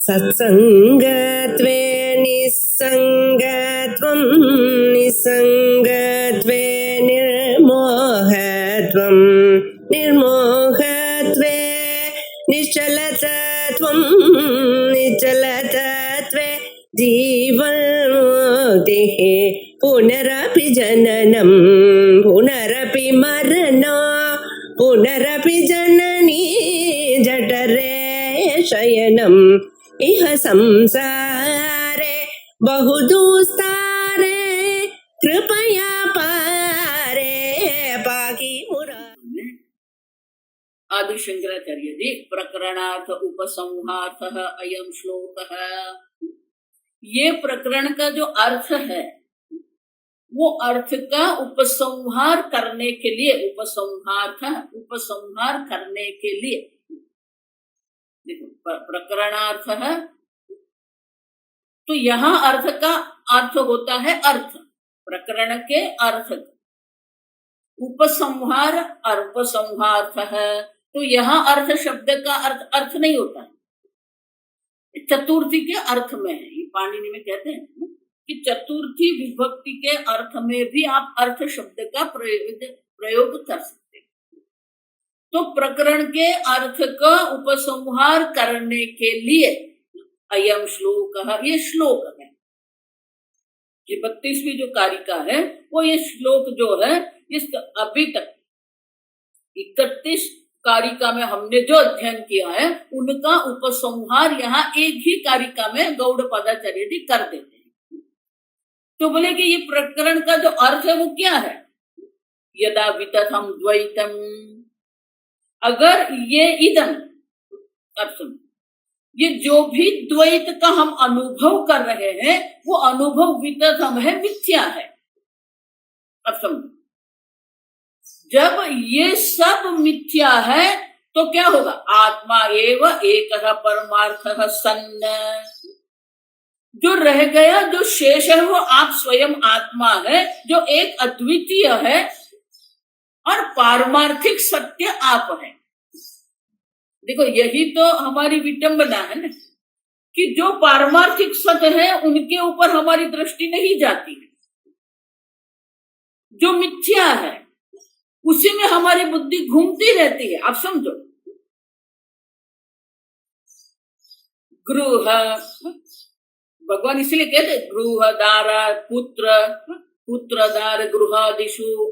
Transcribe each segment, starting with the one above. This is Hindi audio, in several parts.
सत्संगत्वे निस्संगत्वं निस्संगत्वे निर्मोहत्वं निर्मोहत्वे निश्चलतत्वं निश्चलतत्वे जीवन्मुक्तिः पुनरपि जननं पुनरपि मरणं पुनरपि जननी जठरे शयनम् इह संसारे बहुदुस्तारे कृपया पारे पाहि मुरारे। आदि शंकराचार्य जी प्रकरणार्थ उपसंहार्थः अयम श्लोकः। ये प्रकरण का जो अर्थ है वो अर्थ का उपसंहार करने के लिए, उपसंहार करने के लिए, देखो प्रकरणार्थ है तो यहाँ अर्थ का अर्थ होता है अर्थ, प्रकरण के अर्थ। उपसंहार और उपसंहार्थ है तो यहाँ अर्थ शब्द का अर्थ नहीं होता है, चतुर्थी के अर्थ में है। ये पाणिनि में कहते हैं कि चतुर्थी विभक्ति के अर्थ में भी आप अर्थ शब्द का प्रयोग कर सकते हैं। तो प्रकरण के अर्थ का उपसंहार करने के लिए अयम श्लोक, ये श्लोक है। ये 32वीं जो कारिका है वो ये श्लोक जो है, इस अभी तक 31 कारिका में हमने जो अध्ययन किया है उनका उपसंहार यहाँ एक ही कारिका में गौड़पादाचार्य जी कर देते हैं। तो बोले कि ये प्रकरण का जो अर्थ है वो क्या है? यदा वितथम द्वैतम, अगर ये इदम अर्थ, ये जो भी द्वैत का हम अनुभव कर रहे हैं वो अनुभव वितथम है, मिथ्या है। अब समझो, जब ये सब मिथ्या है तो क्या होगा? आत्मा एव एकः परमार्थः सन्न, जो रह गया, जो शेष है वो आप स्वयं आत्मा है जो एक अद्वितीय है और पारमार्थिक सत्य आप है। देखो यही तो हमारी विडंबना है ना कि जो पारमार्थिक सत्य है उनके ऊपर हमारी दृष्टि नहीं जाती है, जो मिथ्या है उसी में हमारी बुद्धि घूमती रहती है। आप समझो, गृह, भगवान इसलिए कहते गृह दारा पुत्र दार गृहादिषु।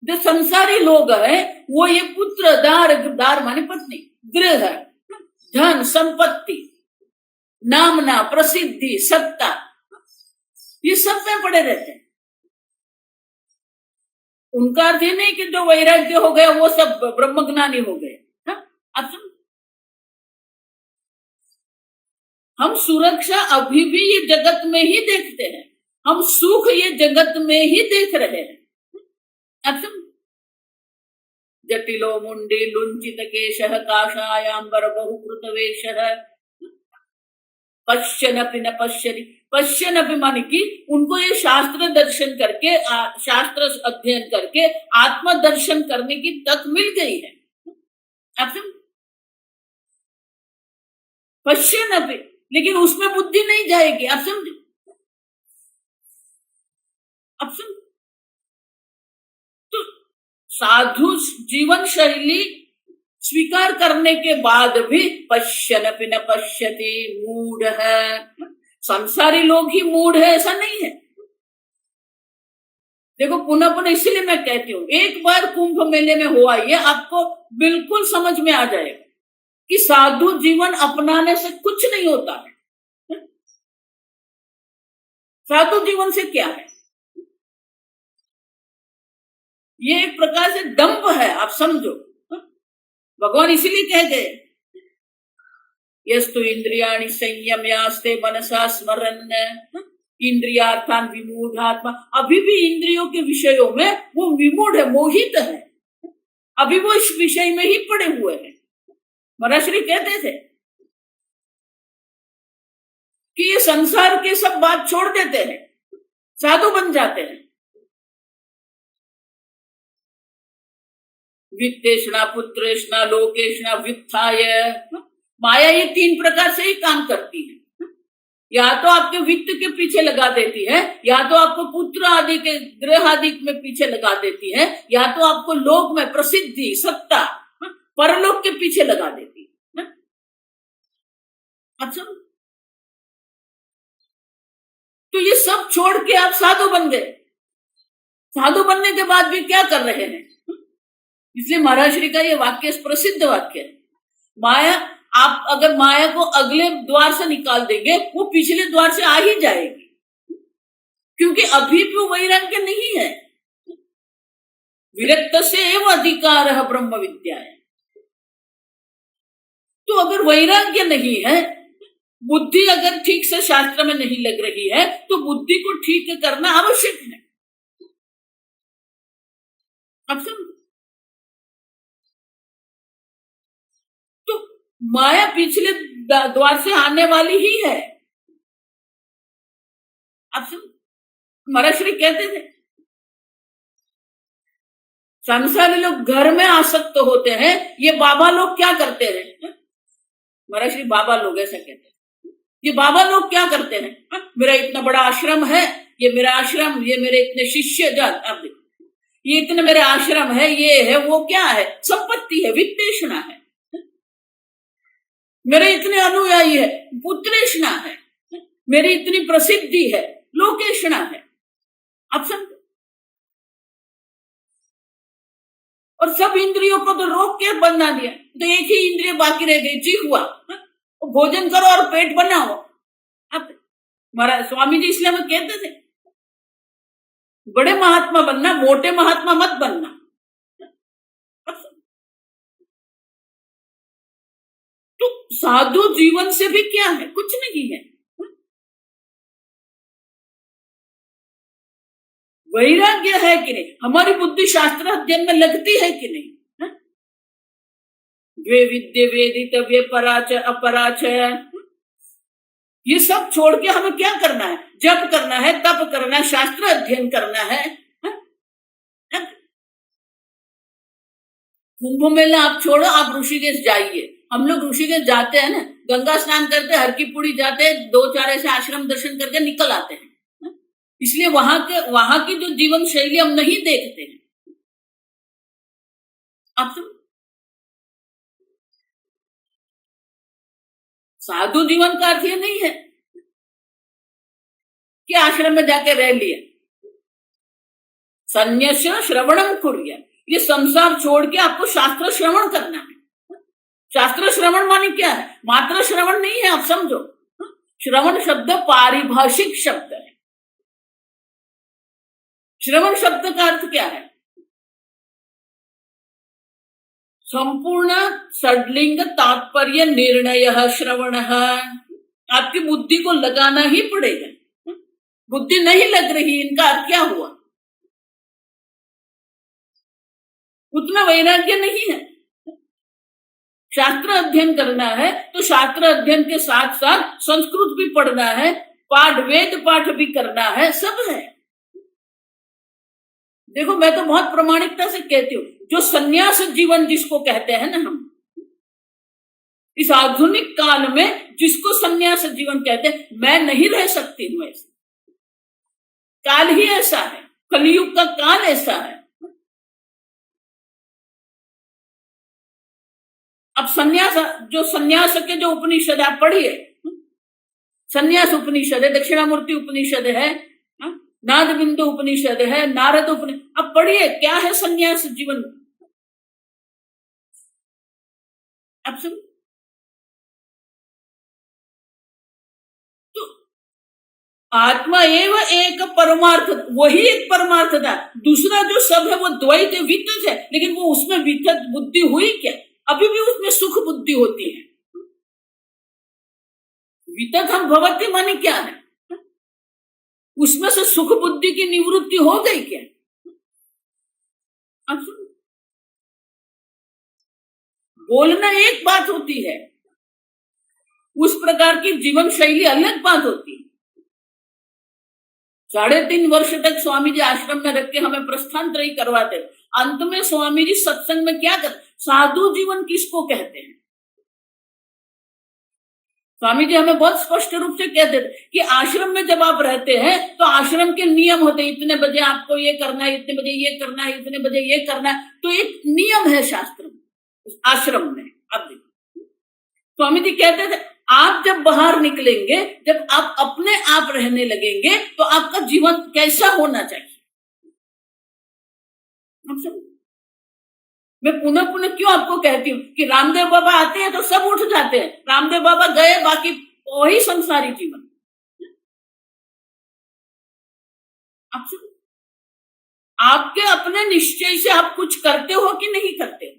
जो संसारी लोग हैं वो ये पुत्र दार माने पत्नी, गृह, धन, संपत्ति, नामना, प्रसिद्धि, सत्ता, ये सब में पड़े रहते हैं। उनका अर्थ ये नहीं कि जो वैराग्य हो गया वो सब ब्रह्मज्ञानी हो गए। हम सुरक्षा अभी भी ये जगत में ही देखते हैं, हम सुख ये जगत में ही देख रहे हैं। जटिलो मुंडी लुंचित केशः काषायाम्बर बहुकृत वेशः पश्यन्नपि न पश्यति। पश्यन्नपि माने कि उनको ये शास्त्र दर्शन करके, शास्त्र अध्ययन करके आत्म दर्शन करने की तक मिल गई है। पश्यन्नपि, लेकिन उसमें बुद्धि नहीं जाएगी। आप समझो, तो साधु जीवन शैली स्वीकार करने के बाद भी पश्यन्नपि न पश्यति, मूढ़ है। संसारी लोग ही मूढ़ है ऐसा नहीं है। देखो पुनः पुनः इसलिए मैं कहती हूँ, एक बार कुंभ मेले में हो आइए, आपको बिल्कुल समझ में आ जाएगा कि साधु जीवन अपनाने से कुछ नहीं होता है। साधु जीवन से क्या है? ये एक प्रकार से दंभ है, आप समझो। भगवान इसीलिए कह गए यस्तु इंद्रियाणि संयम्यास्ते मनसा स्मरन् इंद्रियार्थान विमूढ़ात्मा। अभी भी इंद्रियों के विषयों में वो विमूढ़ है, मोहित है, अभी वो इस विषय में ही पड़े हुए हैं। महर्षि कहते थे कि ये संसार के सब बात छोड़ देते हैं, साधु बन जाते हैं। वित्तेषणा पुत्रेषणा लोकेषणा वित्थाय, माया ये 3 प्रकार से ही काम करती है। या तो आपके वित्त के पीछे लगा देती है, या तो आपको पुत्र आदि के गृह आदि में पीछे लगा देती है, या तो आपको लोक में प्रसिद्धि सत्ता परलोक के पीछे लगा देती है। अच्छा, तो ये सब छोड़ के आप साधु बन गए। साधु बनने के बाद भी क्या कर रहे हैं? इसलिए महाराज श्री का ये वाक्य प्रसिद्ध वाक्य है। माया, आप अगर माया को अगले द्वार से निकाल देंगे, वो पिछले द्वार से आ ही जाएगी, क्योंकि अभी भी वैराग्य नहीं है। विरक्त से एवं अधिकार ब्रह्म विद्या है। तो अगर वैराग्य नहीं है, बुद्धि अगर ठीक से शास्त्र में नहीं लग रही है, तो बुद्धि को ठीक करना आवश्यक है। अब समझो, तो माया पिछले द्वार से आने वाली ही है। अब समझो, महाराज श्री कहते थे संसारी लोग घर में आसक्त होते हैं, ये बाबा लोग क्या करते हैं? महाराज श्री बाबा लोग ऐसा कहते हैं, ये बाबा लोग क्या करते हैं? मेरा इतना बड़ा आश्रम है, ये मेरा आश्रम, ये मेरे इतने शिष्य जात, अब ये इतने मेरे आश्रम है, ये है, वो क्या है? संपत्ति है, वित्तेषणा है। मेरे इतने अनुयायी है, पुत्रेषणा है। मेरी इतनी प्रसिद्धि है, लोकेषणा है। अब समझो, और सब इंद्रियों को तो रोक के बना दिया, तो एक ही इंद्रिय बाकी रह गई, जिह्वा। भोजन करो और पेट बनाओ। अब महाराज स्वामी जी इसलिए हमें कहते थे बड़े महात्मा बनना, मोटे महात्मा मत बनना। तो साधु जीवन से भी क्या है? कुछ नहीं है। वैराग्य है कि नहीं? हमारी बुद्धि शास्त्र अध्ययन में लगती है कि नहीं? वे विद्य वेदित वे पराच अपराच, ये सब छोड़ के हमें क्या करना है? जप करना है, तप करना है, शास्त्र अध्ययन करना है। कुंभ मेला आप छोड़ो, आप ऋषिकेश जाइए। हम लोग ऋषिकेश जाते हैं ना, गंगा स्नान करते, हर की पुड़ी जाते, 2-4 ऐसे आश्रम दर्शन करके निकल आते हैं। इसलिए वहां की जो जीवन शैली हम नहीं देखते हैं। अब तो साधु जीवन का अर्थ ये नहीं है कि आश्रम में जाके रह लिया। संन्यास्य श्रवणम कुर्या, ये संसार छोड़ के आपको शास्त्र श्रवण करना है। शास्त्र श्रवण माने क्या है? मात्र श्रवण नहीं है, आप समझो। श्रवण शब्द पारिभाषिक शब्द है। श्रवण शब्द का अर्थ क्या है? संपूर्ण षड्लिंग तात्पर्य निर्णय श्रवण। आपकी बुद्धि को लगाना ही पड़ेगा। बुद्धि नहीं लग रही, इनका अर्थ क्या हुआ? उतना वैराग्य नहीं है। शास्त्र अध्ययन करना है तो शास्त्र अध्ययन के साथ साथ संस्कृत भी पढ़ना है, पाठ वेद पाठ भी करना है, सब है। देखो, मैं तो बहुत प्रामाणिकता से कहती हूँ, जो सन्यास जीवन जिसको कहते हैं ना हम, इस आधुनिक काल में जिसको सन्यास जीवन कहते हैं, मैं नहीं रह सकती हूं ऐसे। काल ही ऐसा है, कलयुग का काल ऐसा है। अब सन्यास के जो उपनिषद आप पढ़िए, सन्यास उपनिषद है, दक्षिणामूर्ति उपनिषद है, नाद बिंदु उपनिषद है, नारद उपनिषद, अब पढ़िए क्या है सन्यास जीवन। अब सब तो आत्मा एवं एक परमार्थ, वही एक परमार्थ था। दूसरा जो सब है वो द्वैत वितत है, लेकिन वो उसमें वितत बुद्धि हुई क्या? अभी भी उसमें सुख बुद्धि होती है। वितत हम भवती माने क्या है? उसमें से सुख बुद्धि की निवृत्ति हो गई क्या? बोलना एक बात होती है, उस प्रकार की जीवन शैली अलग बात होती है। 3.5 वर्ष तक स्वामी जी आश्रम में रख के हमें प्रस्थांतर ही करवाते। अंत में स्वामी जी सत्संग में क्या कर, साधु जीवन किसको कहते हैं? स्वामी जी हमें बहुत स्पष्ट रूप से कह देते कि आश्रम में जब आप रहते हैं तो आश्रम के नियम होते हैं, इतने बजे आपको ये करना है, इतने बजे ये करना है, इतने बजे ये करना है। तो एक नियम है शास्त्र में, आश्रम में। अब देखिए स्वामी जी कहते थे आप जब बाहर निकलेंगे, जब आप अपने आप रहने लगेंगे तो आपका जीवन कैसा होना चाहिए। मैं पुनः पुनः क्यों आपको कहती हूँ कि रामदेव बाबा आते हैं तो सब उठ जाते हैं, रामदेव बाबा गए बाकी वही संसारी जीवन। आपके अपने निश्चय से आप कुछ करते हो कि नहीं करते हो।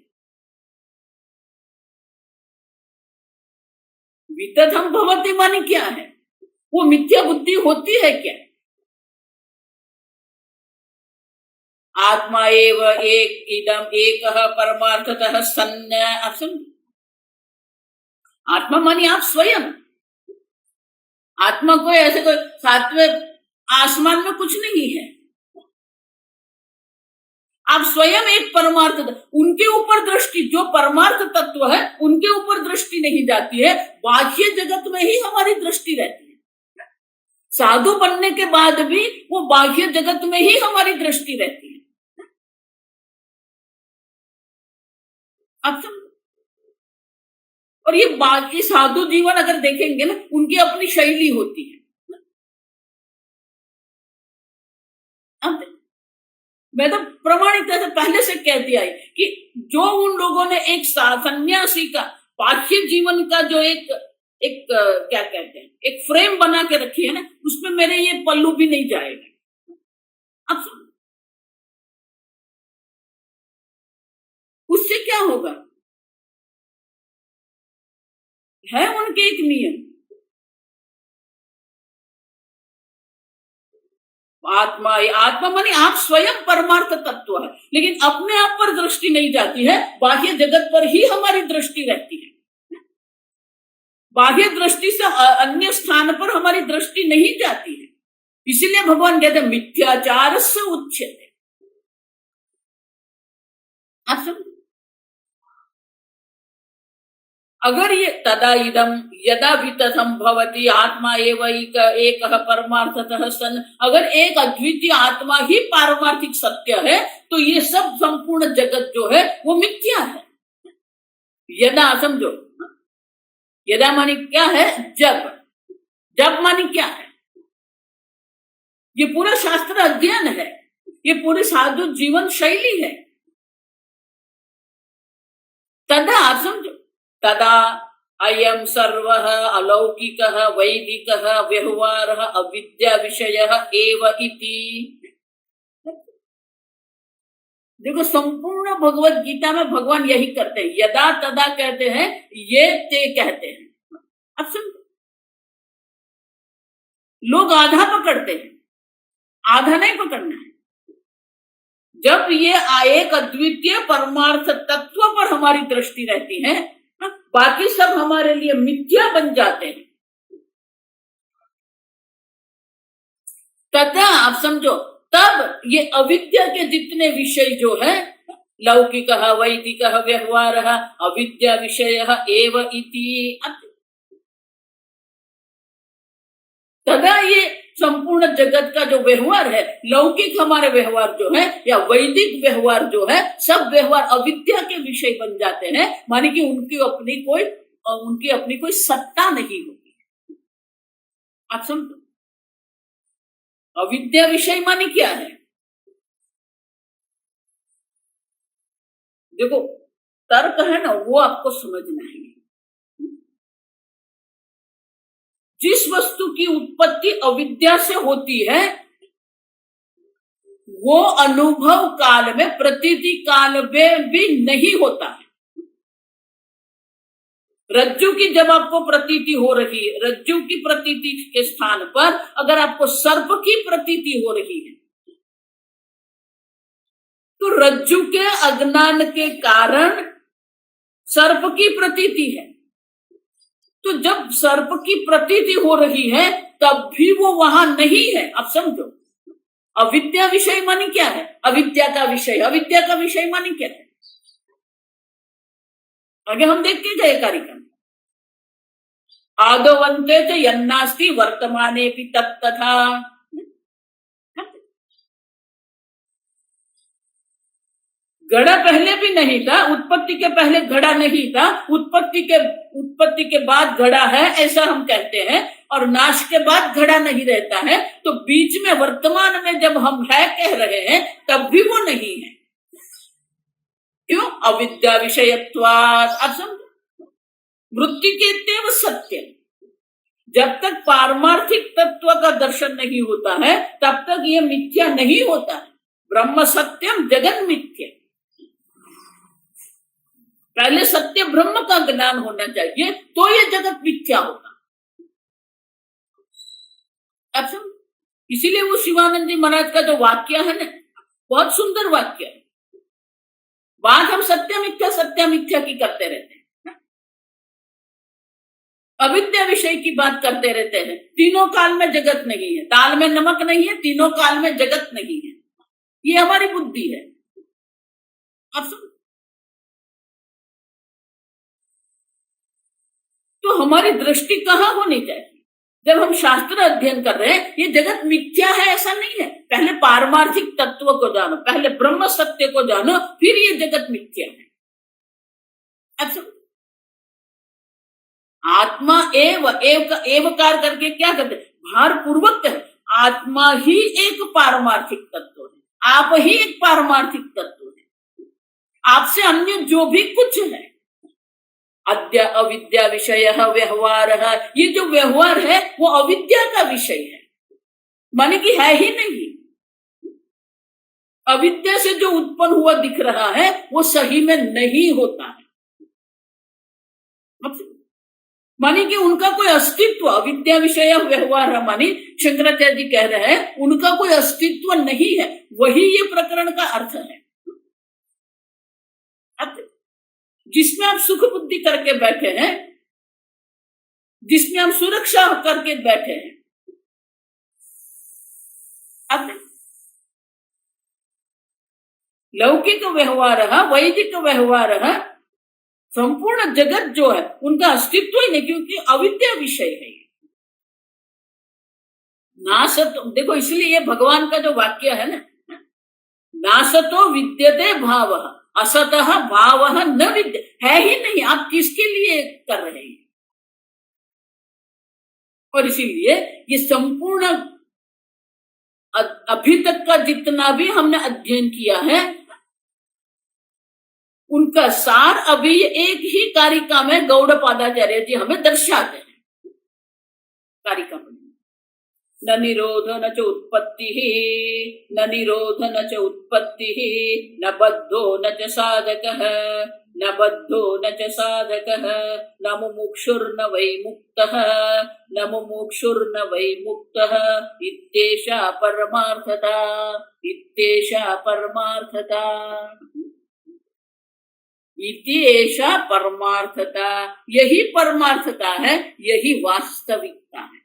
वितथम भवति माने क्या है, वो मिथ्या बुद्धि होती है क्या। आत्मा एव एक इदम एक परमार्थतः सन्न। आप समझे, आत्मा मानी आप स्वयं। आत्मा कोई ऐसे कोई सातवें आसमान में कुछ नहीं है, आप स्वयं एक परमार्थ। उनके ऊपर दृष्टि, जो परमार्थ तत्व है उनके ऊपर दृष्टि नहीं जाती है, बाह्य जगत में ही हमारी दृष्टि रहती है। साधु बनने के बाद भी वो बाह्य जगत में ही हमारी दृष्टि रहती है। अब और ये बाकी साधु जीवन अगर देखेंगे ना, उनकी अपनी शैली होती है। अब मैं तो प्रमाणिकता से पहले से कहती आई कि जो उन लोगों ने एक सन्यासी का बाह्य जीवन का जो एक क्या कहते हैं, एक फ्रेम बना के रखी है ना, उसमें मेरे ये पल्लू भी नहीं जाएगा। अब उससे क्या होगा, है उनके एक नियम। आत्मा, आत्मा मानी आप स्वयं परमार्थ तत्व है, लेकिन अपने आप पर दृष्टि नहीं जाती है, बाह्य जगत पर ही हमारी दृष्टि रहती है। बाह्य दृष्टि से अन्य स्थान पर हमारी दृष्टि नहीं जाती है। इसीलिए भगवान कहते हैं मिथ्याचार से उच्यते। आप समझ, अगर ये तदा इदम यदा वितथम भवति आत्मा एव एक परमार्थतः सन, अगर एक अद्वितीय आत्मा ही पारमार्थिक सत्य है तो ये सब संपूर्ण जगत जो है वो मिथ्या है। यदा समझो, यदा मानी क्या है, जब। जब मानी क्या है, ये पूरा शास्त्र अध्ययन है, ये पूरी साधु जीवन शैली है। तदा आप समझो, तदा अयम सर्वः अलौकिकः वैदिकः व्यवहारः अविद्या विषयः एव इति। देखो संपूर्ण भगवत गीता में भगवान यही करते हैं, यदा तदा कहते हैं, ये ते कहते हैं। अब समझो, लोग आधा पकड़ते हैं, आधा नहीं पकड़ना है। जब ये एक अद्वितीय परमार्थ तत्व पर हमारी दृष्टि रहती है, बाकी सब हमारे लिए मिथ्या बन जाते हैं। तथा आप समझो, तब ये अविद्या के जितने विषय जो है, लौकिक वैदिक व्यवहार अविद्या विषय एव इति। तथा ये संपूर्ण जगत का जो व्यवहार है, लौकिक हमारे व्यवहार जो है या वैदिक व्यवहार जो है, सब व्यवहार अविद्या के विषय बन जाते हैं। माने कि उनकी अपनी कोई सत्ता नहीं होती। आप समझो, अविद्या विषय माने क्या है। देखो तर्क है ना, वो आपको समझना है। जिस वस्तु की उत्पत्ति अविद्या से होती है, वो अनुभव काल में, प्रतीति काल में भी नहीं होता है। रज्जु की जब आपको प्रतीति हो रही है, रज्जु की प्रतीति के स्थान पर अगर आपको सर्प की प्रतीति हो रही है, तो रज्जु के अज्ञान के कारण सर्प की प्रतीति है। तो जब सर्प की प्रतीति हो रही है तब भी वो वहां नहीं है। अब समझो, अविद्या विषय मानी क्या है, अविद्या का विषय, अविद्या का विषय मानी क्या है। आगे हम देख के गए कार्यक्रम, आदवन्ते च यन्नास्ति वर्तमानेऽपि तत्तथा। घड़ा पहले भी नहीं था, उत्पत्ति के पहले घड़ा नहीं था, उत्पत्ति के बाद घड़ा है ऐसा हम कहते हैं, और नाश के बाद घड़ा नहीं रहता है। तो बीच में वर्तमान में जब हम है कह रहे हैं तब भी वो नहीं है। क्यों? अविद्या विषयत्वात्। अब समझो, वृत्ति के व सत्य, जब तक पारमार्थिक तत्व का दर्शन नहीं होता है तब तक ये मिथ्या नहीं होता है। ब्रह्म सत्यम जगत मिथ्या। पहले सत्य ब्रह्म का ज्ञान होना चाहिए तो ये जगत मिथ्या होगा। अच्छा, इसीलिए वो शिवानंद जी महाराज का जो वाक्य है ना, बहुत सुंदर वाक्य है। बात हम सत्य मिथ्या की करते रहते हैं, अविद्या विषय की बात करते रहते हैं। तीनों काल में जगत नहीं है, ताल में नमक नहीं है, तीनों काल में जगत नहीं है, ये हमारी बुद्धि है। अब सुन, तो हमारी दृष्टि कहाँ होनी चाहिए? जब हम शास्त्र अध्ययन कर रहे हैं, ये जगत मिथ्या है ऐसा नहीं है। पहले पारमार्थिक तत्व को जानो, पहले ब्रह्म सत्य को जानो, फिर ये जगत मिथ्या है। अच्छा, आत्मा एवकार करके क्या करते, भार पूर्वक है, आत्मा ही एक पारमार्थिक तत्व है, आप ही एक पारमार्थिक तत्व है। आपसे अन्य जो भी कुछ है, अद्या अविद्या विषय व्यवहार, ये जो व्यवहार है वो अविद्या का विषय है, माने कि है ही नहीं। अविद्या से जो उत्पन्न हुआ दिख रहा है वो सही में नहीं होता है, माने कि उनका कोई अस्तित्व, अविद्या विषय व्यवहार मानी शंकराचार्य जी कह रहे हैं उनका कोई अस्तित्व नहीं है। वही ये प्रकरण का अर्थ है। जिसमें आप सुख बुद्धि करके बैठे हैं, जिसमें हम सुरक्षा करके बैठे हैं, अब लौकिक व्यवहार, वैदिक व्यवहार, संपूर्ण जगत जो है उनका अस्तित्व ही नहीं, क्योंकि अविद्या विषय है। नासतो, देखो इसलिए ये भगवान का जो वाक्य है ना, नासतो विद्यते भावः असतः भावः न विद्य, है ही नहीं, आप किसके लिए कर रहे हैं? और इसीलिए ये संपूर्ण अभी तक का जितना भी हमने अध्ययन किया है उनका सार अभी एक ही कारिका में गौड़पादाचार्य जी हमें दर्शाते हैं। कारिका में न निरोध न च उत्पत्ति, न निरोध न च उत्पत्ति, न बद्धो न च साधकः, न बद्धो न च साधकः, न मुमुक्षुर्न वै मुक्तः, न मुमुक्षुर्न वै मुक्तः, इत्येषा परमार्थता, इत्येषा परमार्थता, इत्येषा परमार्थता। यही परमार्थता है, यही वास्तविकता है।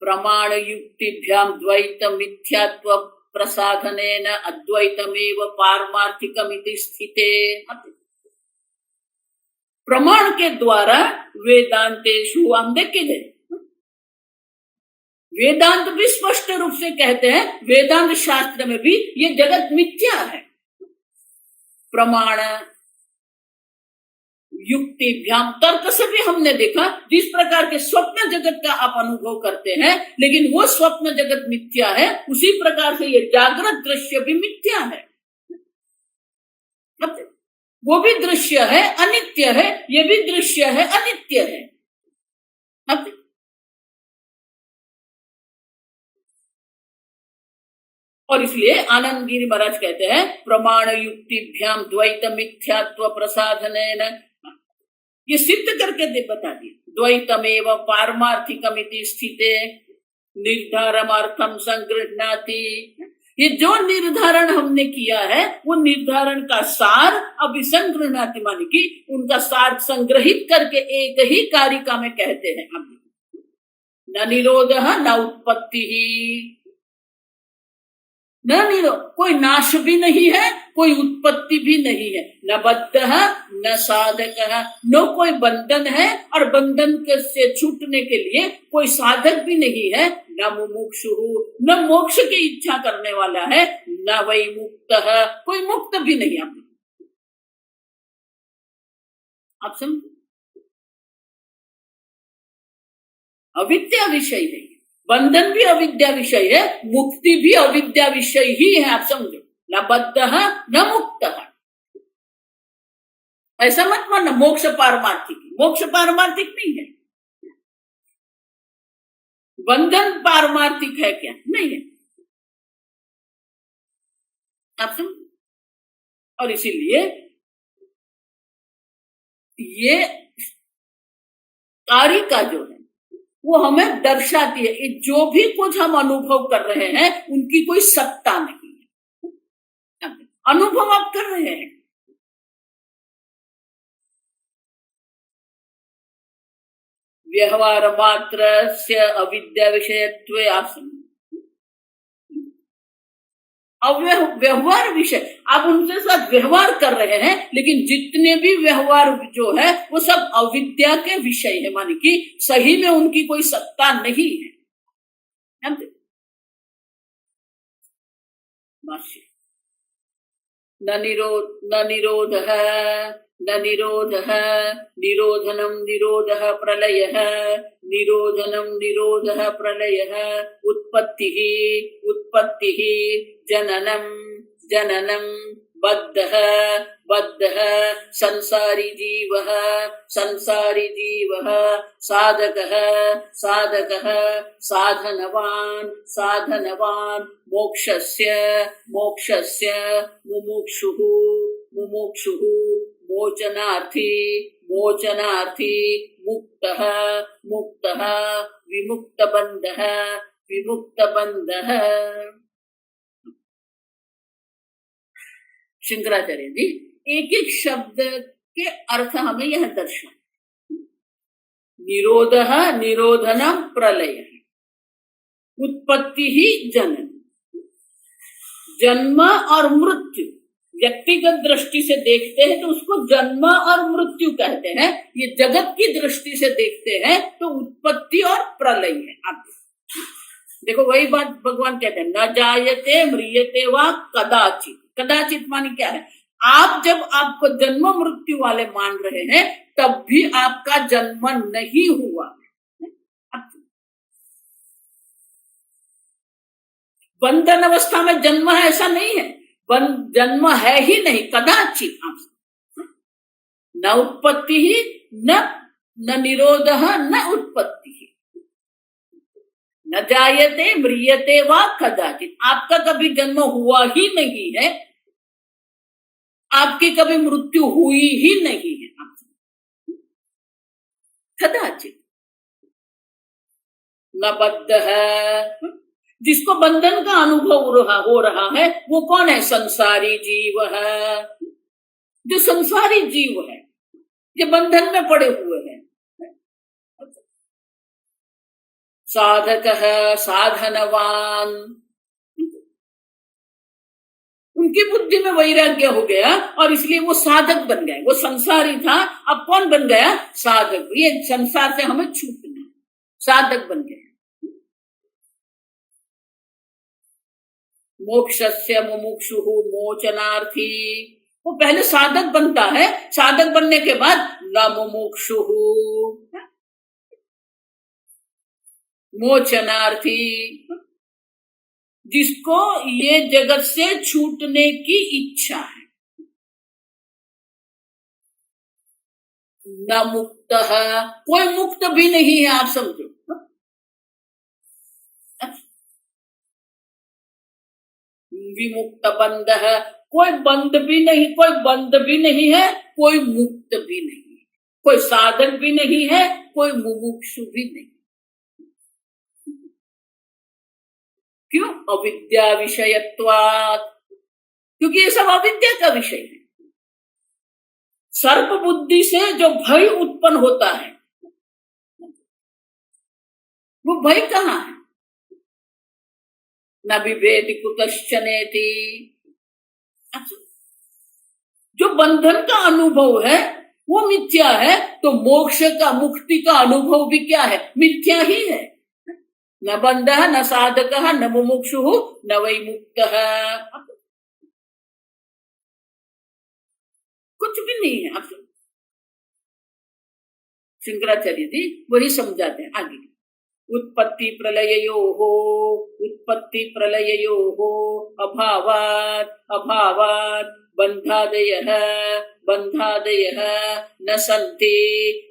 प्रमाण युक्तिभ्याम द्वैत मिथ्यात्व प्रसाधनेन अद्वैतमेव पारमार्थिकमिति स्थिते। प्रमाण के द्वारा वेदांतेषु, हम देखेंगे वेदांत भी स्पष्ट रूप से कहते हैं, वेदांत शास्त्र में भी ये जगत मिथ्या है। प्रमाण युक्तिभ्याम, तर्क से भी हमने देखा जिस प्रकार के स्वप्न जगत का आप अनुभव करते हैं, लेकिन वो स्वप्न जगत मिथ्या है, उसी प्रकार से ये जागृत दृश्य भी मिथ्या है। वो भी दृश्य है, अनित्य है, ये भी दृश्य है, अनित्य है। और इसलिए आनंद गिरी महाराज कहते हैं प्रमाण युक्तिभ्याम द्वैत मिथ्यात्व प्रसाधनेन, ये सिद्ध करके दे बता दिए। द्वैतमेव पारमार्थिकमिति स्थिते निर्धारणार्थम संगृह्णाति, ये जो निर्धारण हमने किया है वो निर्धारण का सार अभी संगृह्णाति, माने कि उनका सार संग्रहित करके एक ही कारिका में कहते हैं। न निरोध न उत्पत्ति, न निरोध, कोई नाश भी नहीं है, कोई उत्पत्ति भी नहीं है, न बद्ध न साधक, न कोई बंधन है और बंधन के से छूटने के लिए कोई साधक भी नहीं है, न मुमुक्षु, न मोक्ष की इच्छा करने वाला है, न वही मुक्त, कोई मुक्त भी नहीं। आप समझो, अविद्या विषय है, बंधन भी अविद्या विषय है, मुक्ति भी अविद्या विषय ही है। आप समझो, न बद्ध न मुक्त। ऐसा मत मानना मोक्ष पारमार्थिक, मोक्ष पारमार्थिक नहीं है। बंधन पारमार्थिक है क्या? नहीं है। आप समझो, और इसीलिए ये कारिका जो है वो हमें दर्शाती है, जो भी कुछ हम अनुभव कर रहे हैं उनकी कोई सत्ता नहीं है, अनुभव आप कर रहे हैं। व्यवहार मात्र से अविद्या विषयत्व, आप व्यवहार विषय, आप उनके साथ व्यवहार कर रहे हैं, लेकिन जितने भी व्यवहार जो है वो सब अविद्या के विषय है, माने कि सही में उनकी कोई सत्ता नहीं है। न निरोध न निरोध, निरोधनम निरोध प्रलय, निरोधनम निरोध प्रलय, उत्पत्ति उत्पत्ति, जननम जननम, बद्ध बद्ध, संसारी जीव संसारी जीव, साधक साधक, साधनवान साधनवान, मोक्षस्य मोक्षस्य, मुमुक्षु मुमुक्षु, मोचनार्थी मोचनार्थी, मुक्तः मुक्तः, विमुक्त बंधः विमुक्त बंधः। शंकराचार्य जी एक एक शब्द के अर्थ हमें यह दर्शा, निरोध निरोधनम प्रलय, उत्पत्ति ही जनन, जन्म और मृत्यु। व्यक्तिगत दृष्टि से देखते हैं तो उसको जन्म और मृत्यु कहते हैं, ये जगत की दृष्टि से देखते हैं तो उत्पत्ति और प्रलय है। आप देखो वही बात भगवान कहते हैं, न जायते म्रियते वा कदाचित। कदाचित मानी क्या है? आप जब आपको जन्म मृत्यु वाले मान रहे हैं तब भी आपका जन्म नहीं हुआ। बंधन अवस्था में जन्म है ऐसा नहीं है, जन्म है ही नहीं, कदाचित। न उत्पत्ति ही न निरोध न उत्पत्ति ही, न जायते म्रियते वा कदाचित। आपका कभी जन्म हुआ ही नहीं है, आपकी कभी मृत्यु हुई ही नहीं है, कदाचित। न बद्ध है, जिसको बंधन का अनुभव हो रहा है वो कौन है? संसारी जीव है, जो संसारी जीव है, जो बंधन में पड़े हुए हैं। साधक है, साधनवान, उनकी बुद्धि में वैराग्य हो गया और इसलिए वो साधक बन गए। वो संसारी था, अब कौन बन गया? साधक। ये संसार से हमें छूटना, साधक बन गए। मोक्षस्य मुमुक्षु मोचनार्थी, वो पहले साधक बनता है, साधक बनने के बाद न मुमुक्षु मोचनार्थी, जिसको ये जगत से छूटने की इच्छा है। न मुक्त है, कोई मुक्त भी नहीं है, आप समझो। विमुक्त बंध है, कोई बंध भी नहीं, कोई बंध भी नहीं है, कोई मुक्त भी नहीं है, कोई साधक भी नहीं है, कोई मुमुक्षु भी नहीं। क्यों? अविद्या विषयत्वात्, क्योंकि ये सब अविद्या का विषय है। सर्प बुद्धि से जो भय उत्पन्न होता है वो भय कहाँ है? न बिभेति कुतश्चनेति, जो बंधन का अनुभव है वो मिथ्या है, तो मोक्ष का, मुक्ति का अनुभव भी क्या है? मिथ्या ही है। न बंधः न साधकः न मुमुक्षुः न वै मुक्तः, कुछ भी नहीं है। आप शंकराचार्य जी वही समझाते हैं आगे। उत्पत्ति प्रलययोः, उत्पत्ति प्रलययोः अभावात्, अभावात् बन्धादयः, बन्धादयः न सन्ति,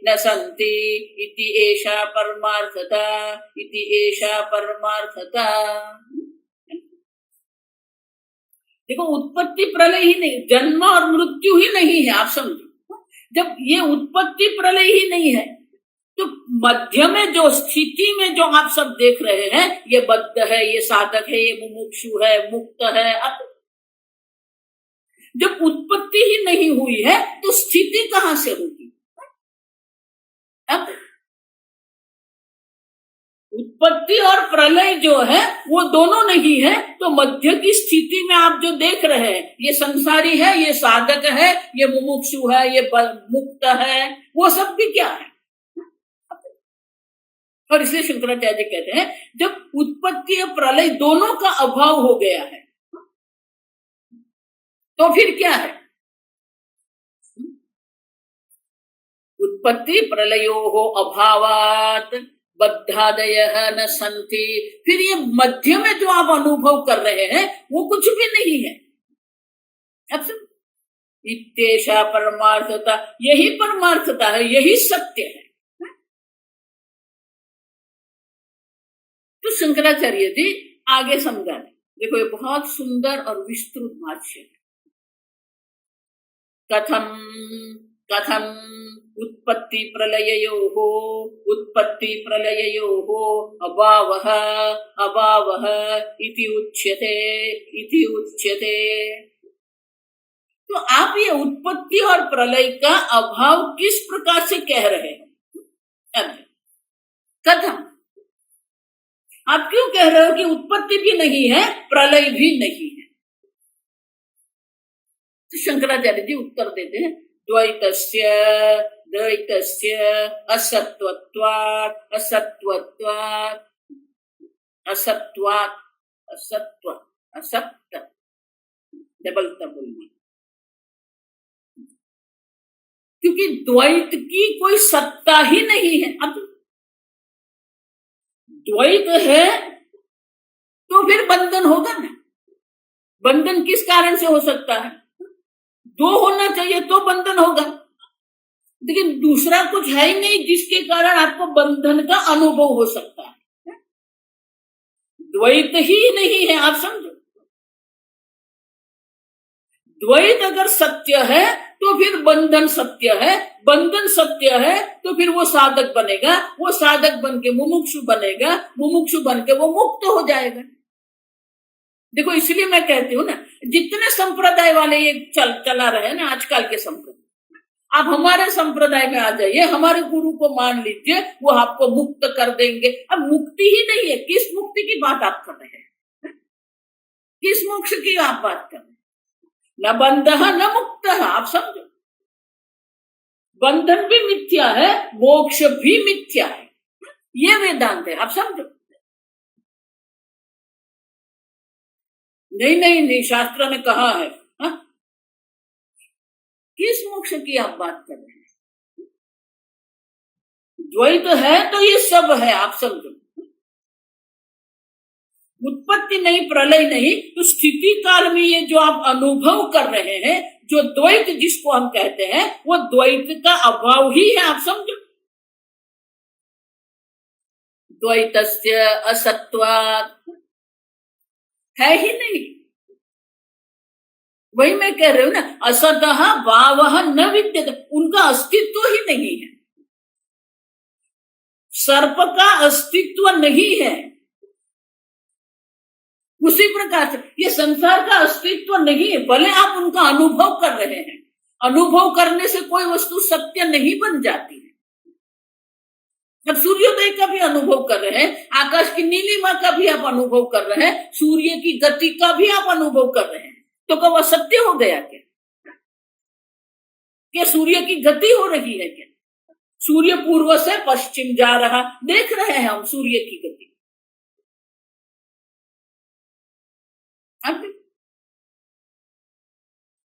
न सन्ति इति एषा परमार्थता, इति एषा परमार्थता। देखो, उत्पत्ति प्रलय ही नहीं, जन्म और मृत्यु ही नहीं है। आप समझो, जब ये उत्पत्ति प्रलय ही नहीं है तो मध्य में जो स्थिति में जो आप सब देख रहे हैं, ये बद्ध है, ये साधक है, ये मुमुक्षु है, मुक्त है। अब जब उत्पत्ति ही नहीं हुई है तो स्थिति कहां से होगी? अब उत्पत्ति और प्रलय जो है वो दोनों नहीं है, तो मध्य की स्थिति में आप जो देख रहे हैं, ये संसारी है, ये साधक है, ये मुमुक्षु है, ये मुक्त है, वो सब भी क्या है? और इसलिए शंकराचार्य कहते हैं जब उत्पत्ति और प्रलय दोनों का अभाव हो गया है तो फिर क्या है? उत्पत्ति प्रलयोः अभावात् बद्धादयः न सन्ति। फिर ये मध्य में जो आप अनुभव कर रहे हैं वो कुछ भी नहीं है। अब इत्येषा परमार्थता, यही परमार्थता है, यही सत्य है। तो शंकराचार्य जी आगे समझा रहे। देखो, ये बहुत सुंदर और विस्तृत भाष्य है। कथम, कथम उत्पत्ति प्रलययोः, उत्पत्ति प्रलययोः अभावः, अभावः इति उच्यते, इति उच्यते। तो आप ये उत्पत्ति और प्रलय का अभाव किस प्रकार से कह रहे हैं? कथम, आप क्यों कह रहे हो कि उत्पत्ति भी नहीं है, प्रलय भी नहीं है? तो शंकराचार्य जी उत्तर देते हैं, द्वैतस्य, द्वैतस्य असत्वत्वात्, असत्वत्वात्, असत्वात्, असत्व, असत्य, डबल बोलना, क्योंकि द्वैत की कोई सत्ता ही नहीं है। अब द्वैत है तो फिर बंधन होगा ना। बंधन किस कारण से हो सकता है? दो होना चाहिए तो बंधन होगा, लेकिन दूसरा कुछ है ही नहीं जिसके कारण आपको बंधन का अनुभव हो सकता है। द्वैत ही नहीं है, आप समझो। द्वैत अगर सत्य है तो फिर बंधन सत्य है, बंधन सत्य है तो फिर वो साधक बनेगा, वो साधक बन के मुमुक्षु बनेगा, मुमुक्षु बन के वो मुक्त हो जाएगा। देखो, इसलिए मैं कहती हूँ ना, जितने संप्रदाय वाले ये चला रहे हैं ना आजकल के संप्रदाय, आप हमारे संप्रदाय में आ जाइए, हमारे गुरु को मान लीजिए, वो आपको मुक्त कर देंगे। अब मुक्ति ही नहीं है, किस मुक्ति की बात आप कर रहे हैं? किस मोक्ष की आप बात कर रहे हैं? न बंधः न मुक्तः। आप समझो, बंधन भी मिथ्या है, मोक्ष भी मिथ्या है, ये वेदांत है। आप समझो। नहीं नहीं नहीं, शास्त्र ने कहा है। हा? किस मोक्ष की आप बात कर रहे हैं? द्वैत है तो ये सब है, आप समझो। उत्पत्ति नहीं, प्रलय नहीं, तो स्थिति काल में ये जो आप अनुभव कर रहे हैं, जो द्वैत जिसको हम कहते हैं, वो द्वैत का अभाव ही है। आप समझो, द्वैतस्य असत्वात्, है ही नहीं। वही मैं कह रही हूं ना, असतः भावः न विद्यते, उनका अस्तित्व ही नहीं है। सर्प का अस्तित्व नहीं है, उसी प्रकार से ये संसार का अस्तित्व नहीं है, भले आप उनका अनुभव कर रहे हैं। अनुभव करने से कोई वस्तु सत्य नहीं बन जाती है। जब सूर्योदय का भी अनुभव कर रहे हैं, आकाश की नीलिमा का भी आप अनुभव कर रहे हैं, सूर्य की गति का भी आप अनुभव कर रहे हैं, तो क्या वह सत्य हो गया क्या? क्या सूर्य की गति हो रही है क्या? सूर्य पूर्व से पश्चिम जा रहा, देख रहे हैं हम सूर्य की गति। अब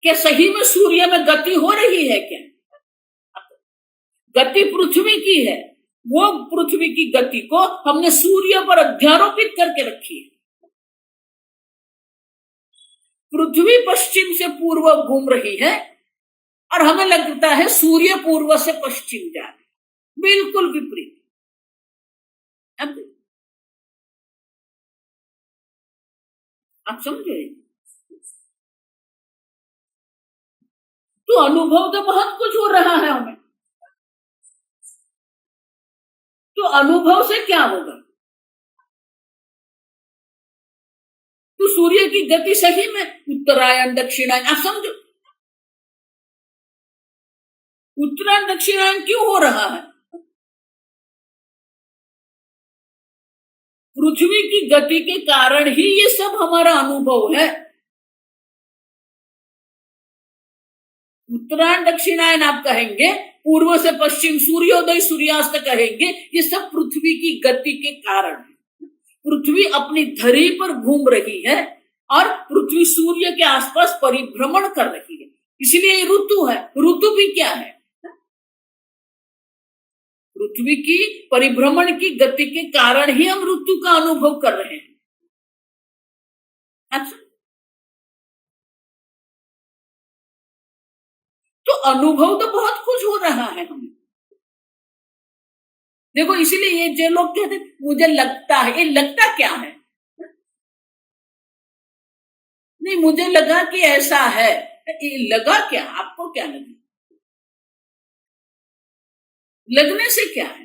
क्या सही में सूर्य में गति हो रही है क्या? गति पृथ्वी की है, वो पृथ्वी की गति को हमने सूर्य पर अध्यारोपित करके रखी है। पृथ्वी पश्चिम से पूर्व घूम रही है और हमें लगता है सूर्य पूर्व से पश्चिम जा रहा है, बिल्कुल विपरीत। अब आप समझे? तो अनुभव तो बहुत कुछ हो रहा है हमें, तो अनुभव से क्या होगा? तो सूर्य की गति सही में उत्तरायण दक्षिणायन, आप समझो, उत्तरायण दक्षिणायन क्यों हो रहा है? पृथ्वी की गति के कारण ही ये सब हमारा अनुभव है। उत्तरायण दक्षिणायन आप कहेंगे, पूर्व से पश्चिम सूर्योदय सूर्यास्त कहेंगे, ये सब पृथ्वी की गति के कारण है। पृथ्वी अपनी धरी पर घूम रही है और पृथ्वी सूर्य के आसपास परिभ्रमण कर रही है, इसलिए ये ऋतु है। ऋतु भी क्या है? पृथ्वी की परिभ्रमण की गति के कारण ही हम ऋतु का अनुभव कर रहे हैं। अच्छा, तो अनुभव तो बहुत कुछ हो रहा है हमें। देखो, इसीलिए ये जो लोग कहते हैं मुझे लगता है, ये लगता क्या है? नहीं, मुझे लगा कि ऐसा है, ये लगा क्या? आपको क्या लगा? लगने से क्या है?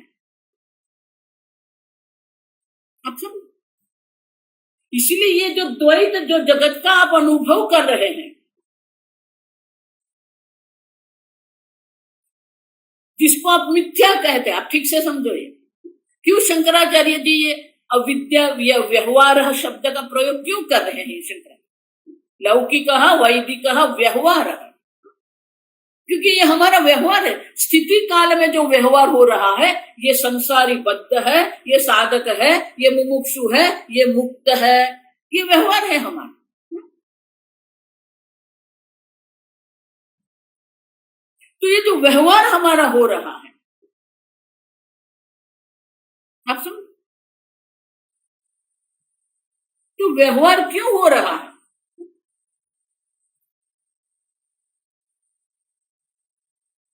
अच्छा, इसीलिए ये जो द्वैत, जो जगत का आप अनुभव कर रहे हैं, जिसको आप मिथ्या कहते हैं, आप ठीक से समझो ये। क्यों शंकराचार्य जी ये अविद्या व्यवहार शब्द का प्रयोग क्यों कर रहे हैं? शंकर लौकिक वैदिक व्यवहार, क्योंकि ये हमारा व्यवहार है। स्थिति काल में जो व्यवहार हो रहा है, ये संसारी बद्ध है, ये साधक है, ये मुमुक्षु है, ये मुक्त है, ये व्यवहार है हमारा। तो ये जो व्यवहार हमारा हो रहा है, आप सुन, तो व्यवहार क्यों हो रहा है?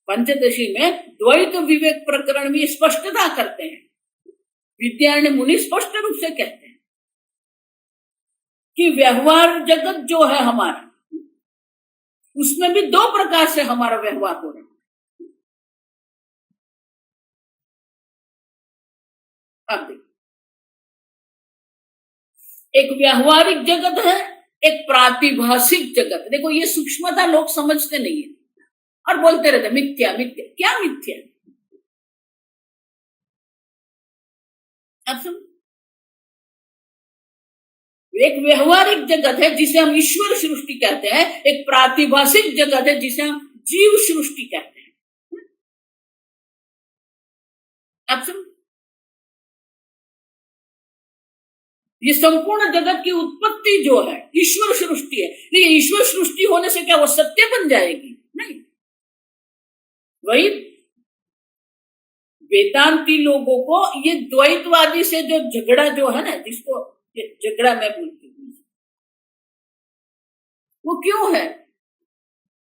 पंचदशी में द्वैत विवेक प्रकरण में स्पष्टता करते हैं। विद्यारण्य मुनि स्पष्ट रूप से कहते हैं कि व्यवहार जगत जो है हमारा, उसमें भी दो प्रकार से हमारा व्यवहार हो रहा है। अब एक व्यावहारिक जगत है, एक प्रातिभाषिक जगत। देखो, ये सूक्ष्मता लोग समझते नहीं है और बोलते रहते मिथ्या मिथ्या। क्या मिथ्या? अब सुन, एक व्यवहारिक जगत है जिसे हम ईश्वर सृष्टि कहते हैं, एक प्रातिभाषिक जगत है जिसे हम जीव सृष्टि कहते हैं। अब सुन, ये संपूर्ण जगत की उत्पत्ति जो है ईश्वर सृष्टि है। लेकिन ईश्वर सृष्टि होने से क्या वो सत्य बन जाएगी? नहीं। वही वेदांती लोगों को ये द्वैतवादी से जो झगड़ा जो है ना, जिसको झगड़ा मैं बोलती हूँ, वो क्यों है?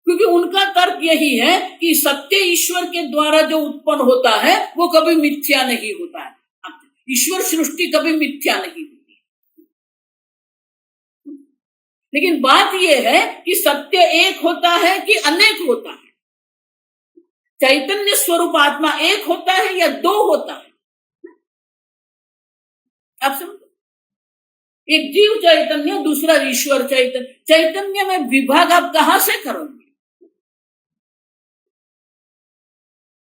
क्योंकि उनका तर्क यही है कि सत्य ईश्वर के द्वारा जो उत्पन्न होता है वो कभी मिथ्या नहीं होता है। ईश्वर सृष्टि कभी मिथ्या नहीं होती। लेकिन बात यह है कि सत्य एक होता है कि अनेक होता है? चैतन्य स्वरूप आत्मा एक होता है या दो होता है? आप समझो, एक जीव चैतन्य, दूसरा ईश्वर चैतन्य। चैतन्य में विभाग आप कहां से करोगे?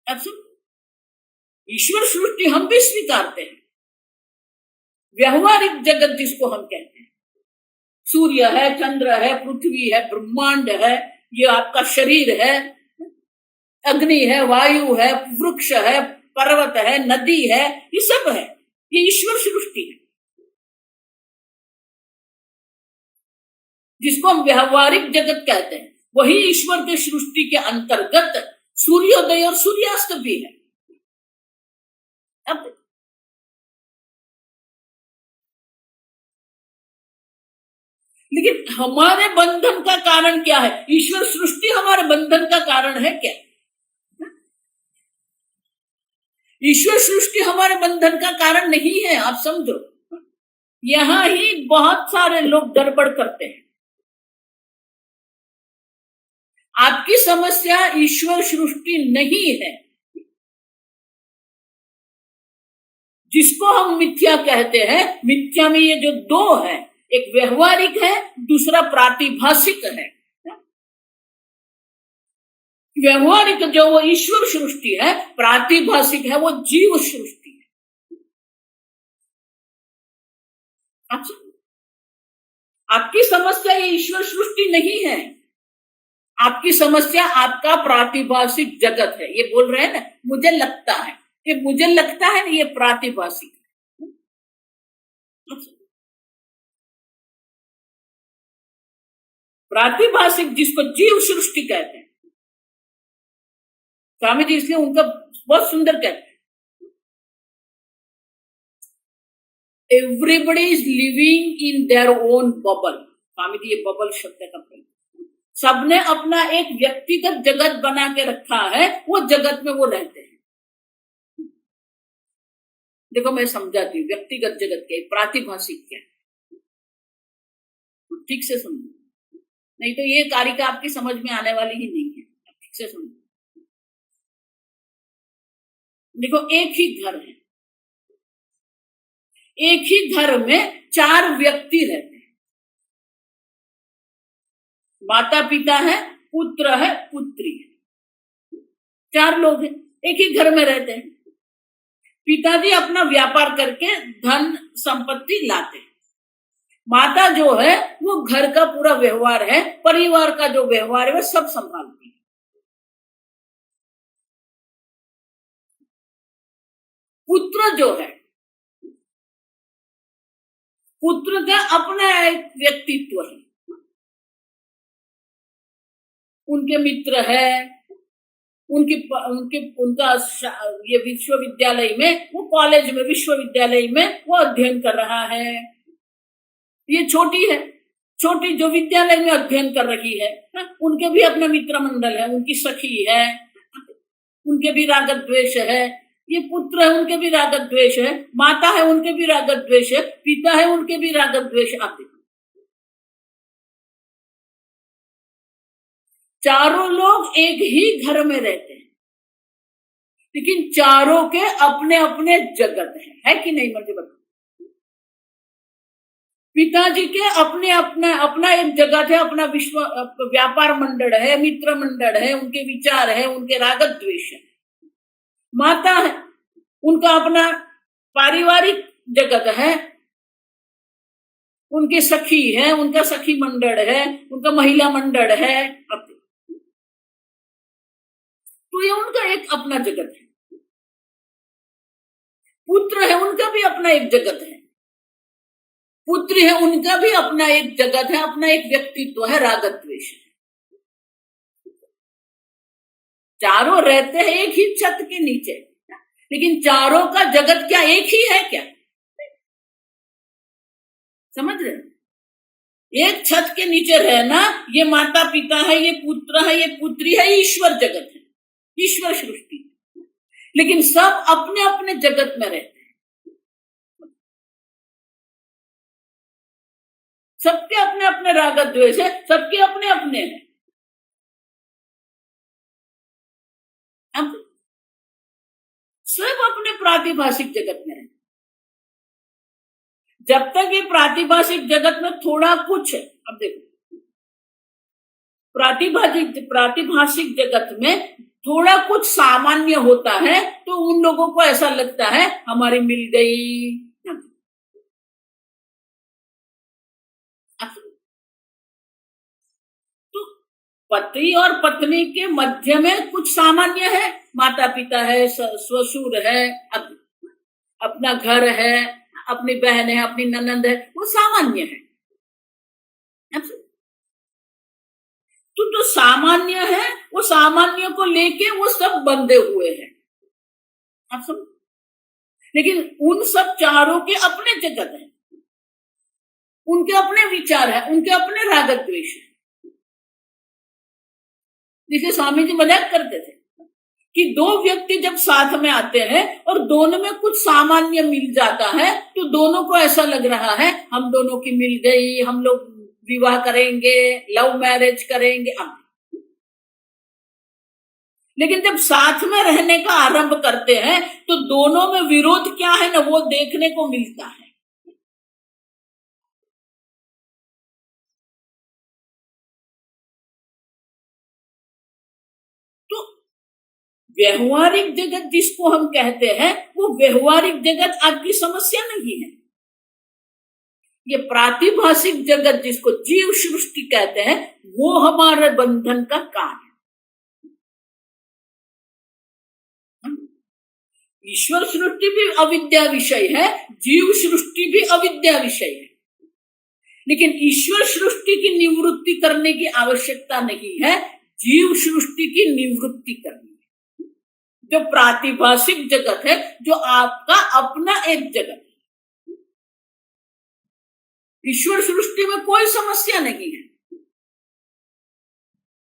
आप समझो, ईश्वर सृष्टि हम भी स्वीकारते हैं। व्यवहारिक जगत जिसको हम कहते हैं, सूर्य है, चंद्र है, पृथ्वी है, ब्रह्मांड है, ये आपका शरीर है, अग्नि है, वायु है, वृक्ष है, पर्वत है, नदी है, ये सब है, ये ईश्वर सृष्टि है, जिसको हम व्यवहारिक जगत कहते हैं। वही ईश्वर के सृष्टि के अंतर्गत सूर्योदय और सूर्यास्त भी है। अब लेकिन हमारे बंधन का कारण क्या है? ईश्वर सृष्टि हमारे बंधन का कारण है क्या? ईश्वर सृष्टि हमारे बंधन का कारण नहीं है, आप समझो। यहां ही बहुत सारे लोग गड़बड़ करते हैं। आपकी समस्या ईश्वर सृष्टि नहीं है, जिसको हम मिथ्या कहते हैं। मिथ्या में ये जो दो है, एक व्यवहारिक है, दूसरा प्रातिभाषिक है। व्यवहारिक जो वो ईश्वर सृष्टि है, प्रातिभाषिक है वो जीव सृष्टि है। अच्छा, आपकी समस्या ये ईश्वर सृष्टि नहीं है, आपकी समस्या आपका प्रातिभाषिक जगत है। ये बोल रहे हैं ना, मुझे लगता है, ये मुझे लगता है ना, ये प्रातिभाषिक है। प्रातिभाषिक जिसको जीव सृष्टि कहते हैं, स्वामी जी इसलिए उनका बहुत सुंदर कहते हैं, everybody is living in their own bubble. Swami ji ये बबल शब्द का प्रयोग, सबने अपना एक व्यक्तिगत जगत बना के रखा है, वो जगत में वो रहते हैं। देखो मैं समझाती हूँ, व्यक्तिगत जगत क्या है, प्रातिभाषिक क्या है, ठीक से समझो, नहीं तो ये कारिका आपकी समझ में आने वाली ही नहीं है। ठीक से समझो। देखो एक ही घर है, एक ही घर में 4 व्यक्ति रहते हैं, माता पिता है, पुत्र है, पुत्री है, 4 लोग हैं, एक ही घर में रहते हैं। पिताजी अपना व्यापार करके धन संपत्ति लाते हैं, माता जो है वो घर का पूरा व्यवहार है, परिवार का जो व्यवहार है वो सब संभालती है। पुत्र जो है, पुत्र का अपना एक व्यक्तित्व है, उनके मित्र है, उनका ये विश्वविद्यालय में, वो कॉलेज में, विश्वविद्यालय में वो अध्ययन कर रहा है। ये छोटी है, छोटी जो विद्यालय में अध्ययन कर रही है, उनके भी अपना मित्र मंडल है, उनकी सखी है, उनके भी राग द्वेष है। ये पुत्र है, उनके भी राग द्वेष है, माता है, उनके भी राग द्वेष है, पिता है, उनके भी राग द्वेष आते। चारों लोग एक ही घर में रहते हैं, लेकिन चारों के अपने अपने जगत है कि नहीं? मुझे बताओ। पिताजी के अपने अपना एक जगत है, अपना विश्व व्यापार मंडल है, मित्र मंडल है, उनके विचार है, उनके राग द्वेष है। माता है, उनका अपना पारिवारिक जगत है, उनके सखी है, उनका सखी मंडल है, उनका महिला मंडल है। तो ये उनका एक अपना जगत है। पुत्र है, उनका भी अपना एक जगत है, पुत्री है, उनका भी अपना एक जगत है, अपना एक व्यक्तित्व है, राग द्वेष है। चारों रहते हैं एक ही छत के नीचे, लेकिन चारों का जगत क्या एक ही है क्या? समझ रहे? एक छत के नीचे रहना, ये माता पिता है, ये पुत्र है, ये पुत्री है, ईश्वर जगत है, ईश्वर सृष्टि। लेकिन सब अपने अपने जगत में रहते हैं, सबके अपने अपने राग द्वेष है, सबके अपने अपने हैं। अब सब अपने प्रातिभाषिक जगत में है। जब तक ये प्रातिभाषिक जगत में थोड़ा कुछ है, अब देखो, प्रातिभाषिक जगत में थोड़ा कुछ सामान्य होता है तो उन लोगों को ऐसा लगता है हमारी मिल गई। तो पति और पत्नी के मध्य में कुछ सामान्य है, माता पिता है, ससुर है, अपना घर है, अपनी बहन है, अपनी ननंद है, वो सामान्य है। तो जो सामान्य है वो सामान्य को लेके वो सब बंधे हुए हैं, आप समझ। लेकिन उन सब चारों के अपने जगत है, उनके अपने विचार है, उनके अपने राग द्वेष है। जिसे स्वामी जी मजाक करते थे कि दो व्यक्ति जब साथ में आते हैं और दोनों में कुछ सामान्य मिल जाता है तो दोनों को ऐसा लग रहा है हम दोनों की मिल गई, हम लोग विवाह करेंगे, लव मैरिज करेंगे। लेकिन जब साथ में रहने का आरंभ करते हैं तो दोनों में विरोध क्या है ना वो देखने को मिलता है। तो व्यवहारिक जगत जिसको हम कहते हैं वो व्यवहारिक जगत आपकी समस्या नहीं है। ये प्रातिभाषिक जगत जिसको जीव सृष्टि कहते हैं वो हमारे बंधन का कारण है। ईश्वर सृष्टि भी अविद्या विषय है, जीव सृष्टि भी अविद्या विषय है, लेकिन ईश्वर सृष्टि की निवृत्ति करने की आवश्यकता नहीं है, जीव सृष्टि की निवृत्ति करनी है। जो प्रातिभाषिक जगत है, जो आपका अपना एक जगत है, ईश्वर सृष्टि में कोई समस्या नहीं है।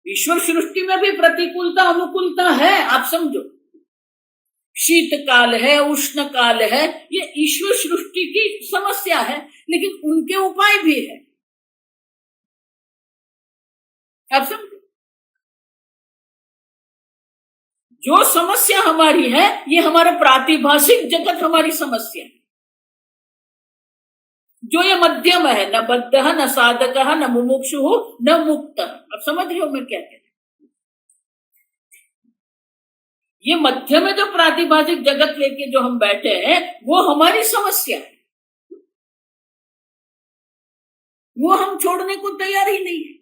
ईश्वर सृष्टि में भी प्रतिकूलता अनुकूलता है, आप समझो। शीत काल है, उष्ण काल है, ये ईश्वर सृष्टि की समस्या है, लेकिन उनके उपाय भी है, आप समझो। जो समस्या हमारी है ये हमारा प्रातिभाषिक जगत हमारी समस्या है, जो ये मध्यम है, न बद्ध न साधक न मुमुक्षु न मुक्त। अब समझ रहे हो मैं क्या कह रही हूं? ये मध्य में जो प्रातिभाषिक जगत लेके जो हम बैठे हैं वो हमारी समस्या है, वो हम छोड़ने को तैयार ही नहीं है।